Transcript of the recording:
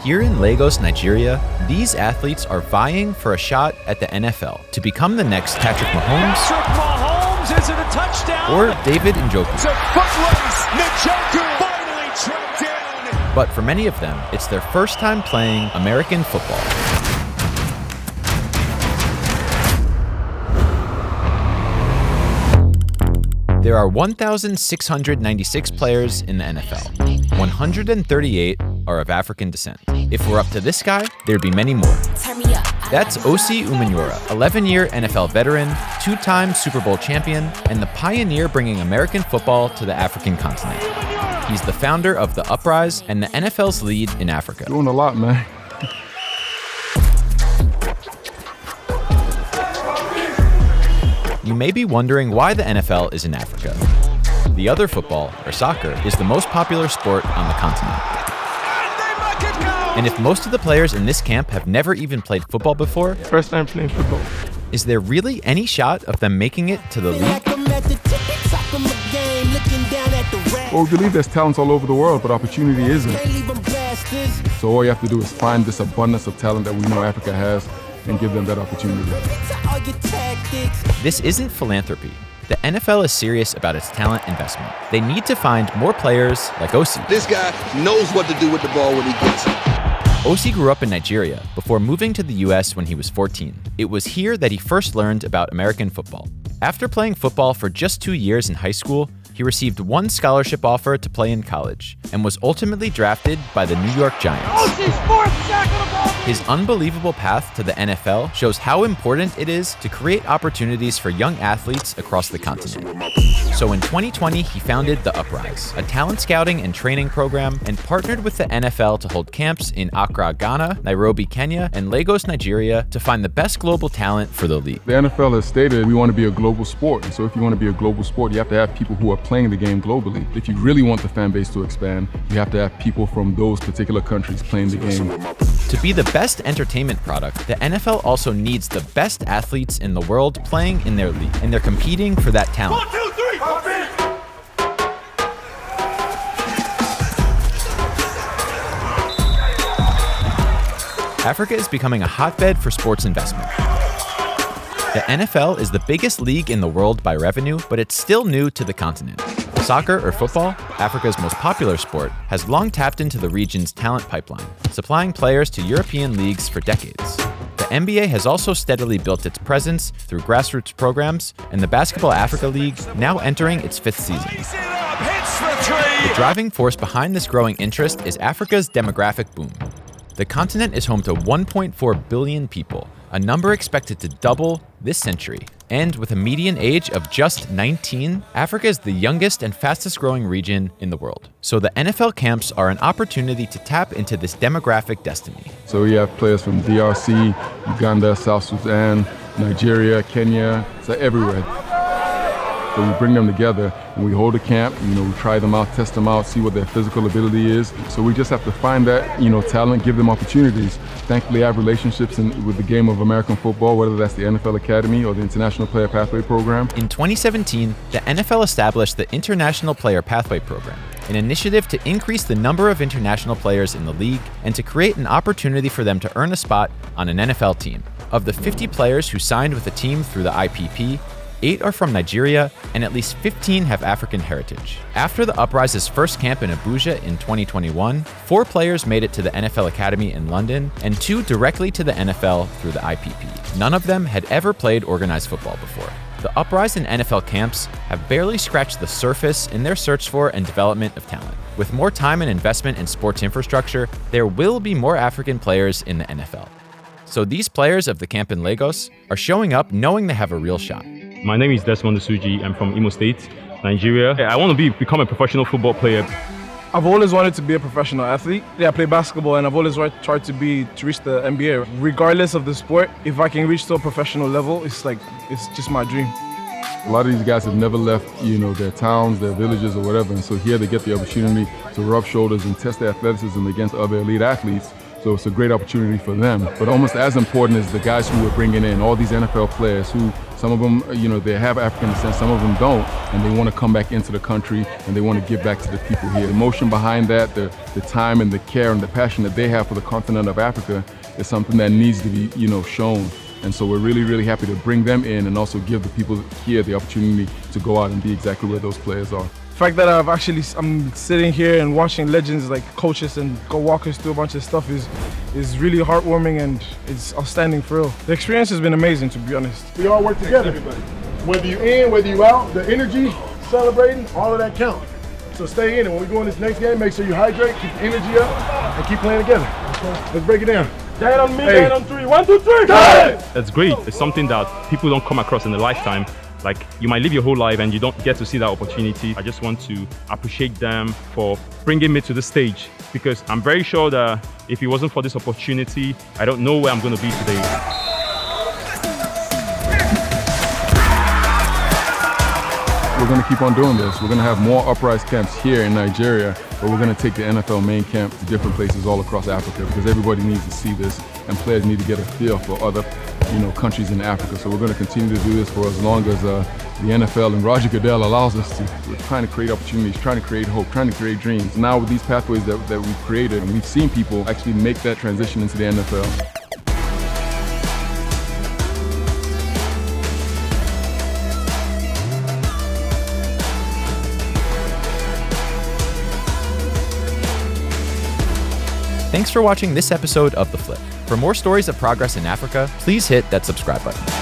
Here in Lagos, Nigeria, these athletes are vying for a shot at the NFL to become the next Patrick Mahomes, is it a touchdown? Or David Njoku. It's a foot race. Njoku finally tracked down. But for many of them, it's their first time playing American football. There are 1,696 players in the NFL. 138 are of African descent. If we're up to this guy, there'd be many more. That's Osi Umenyiora, 11-year NFL veteran, 2-time Super Bowl champion, and the pioneer bringing American football to the African continent. He's the founder of The Uprise and the NFL's lead in Africa. Doing a lot, man. You may be wondering why the NFL is in Africa. The other football, or soccer, is the most popular sport on the continent. And if most of the players in this camp have never even played football before, first time playing football, is there really any shot of them making it to the league? Well, we believe there's talents all over the world, but opportunity isn't. So all you have to do is find this abundance of talent that we know Africa has and give them that opportunity. This isn't philanthropy. The NFL is serious about its talent investment. They need to find more players like Osi. This guy knows what to do with the ball when he gets it. Osi grew up in Nigeria before moving to the US when he was 14. It was here that he first learned about American football. After playing football for just 2 years in high school, he received one scholarship offer to play in college and was ultimately drafted by the New York Giants. His unbelievable path to the NFL shows how important it is to create opportunities for young athletes across the continent. So in 2020, he founded The Uprise, a talent scouting and training program, and partnered with the NFL to hold camps in Accra, Ghana, Nairobi, Kenya, and Lagos, Nigeria, to find the best global talent for the league. The NFL has stated we want to be a global sport, and so if you want to be a global sport, you have to have people who are playing the game globally. If you really want the fan base to expand, you have to have people from those particular countries playing the game. To be the best entertainment product, the NFL also needs the best athletes in the world playing in their league, and they're competing for that talent. 1, 2, 3, pop it! Africa is becoming a hotbed for sports investment. The NFL is the biggest league in the world by revenue, but it's still new to the continent. Soccer, or football, Africa's most popular sport, has long tapped into the region's talent pipeline, supplying players to European leagues for decades. The NBA has also steadily built its presence through grassroots programs, and the Basketball Africa League, now entering its 5th season. The driving force behind this growing interest is Africa's demographic boom. The continent is home to 1.4 billion people, a number expected to double this century. And with a median age of just 19, Africa is the youngest and fastest growing region in the world. So the NFL camps are an opportunity to tap into this demographic destiny. So we have players from DRC, Uganda, South Sudan, Nigeria, Kenya, so everywhere. So we bring them together and we hold a camp, we try them out, test them out, see what their physical ability is. So we just have to find that, talent, give them opportunities. Thankfully, I have relationships with the game of American football, whether that's the NFL Academy or the International Player Pathway Program. In 2017, the NFL established the International Player Pathway Program, an initiative to increase the number of international players in the league and to create an opportunity for them to earn a spot on an NFL team. Of the 50 players who signed with the team through the IPP, 8 are from Nigeria, and at least 15 have African heritage. After the Uprise's first camp in Abuja in 2021, 4 players made it to the NFL Academy in London, and 2 directly to the NFL through the IPP. None of them had ever played organized football before. The Uprise and NFL camps have barely scratched the surface in their search for and development of talent. With more time and investment in sports infrastructure, there will be more African players in the NFL. So these players of the camp in Lagos are showing up knowing they have a real shot. My name is Desmond Suji. I'm from Imo State, Nigeria. I want to become a professional football player. I've always wanted to be a professional athlete. I play basketball and I've always tried to reach the NBA. Regardless of the sport, if I can reach to a professional level, it's just my dream. A lot of these guys have never left, their towns, their villages or whatever. And so here they get the opportunity to rub shoulders and test their athleticism against other elite athletes. So it's a great opportunity for them. But almost as important is the guys who we're bringing in, all these NFL players who, some of them, they have African descent, some of them don't, and they want to come back into the country and they want to give back to the people here. The emotion behind that, the time and the care and the passion that they have for the continent of Africa is something that needs to be, shown. And so we're really, really happy to bring them in and also give the people here the opportunity to go out and be exactly where those players are. The fact that I'm sitting here and watching legends like coaches and go walk us through a bunch of stuff is really heartwarming, and it's outstanding for real. The experience has been amazing, to be honest. We all work together. Whether you in, whether you out, the energy, celebrating, all of that counts. So stay in, and when we go in this next game, make sure you hydrate, keep the energy up, and keep playing together. Let's break it down. Dad on me, dad on 3. 1, 2, 3. That's great. It's something that people don't come across in a lifetime. Like, you might live your whole life and you don't get to see that opportunity. I just want to appreciate them for bringing me to the stage, because I'm very sure that if it wasn't for this opportunity, I don't know where I'm going to be today. We're going to keep on doing this. We're going to have more Uprise camps here in Nigeria, but we're going to take the NFL main camp to different places all across Africa, because everybody needs to see this and players need to get a feel for other countries in Africa. So we're going to continue to do this for as long as the NFL and Roger Goodell allows us to. We're trying to create opportunities, trying to create hope, trying to create dreams. Now with these pathways that we've created, and we've seen people actually make that transition into the NFL. Thanks for watching this episode of The Flip. For more stories of progress in Africa, please hit that subscribe button.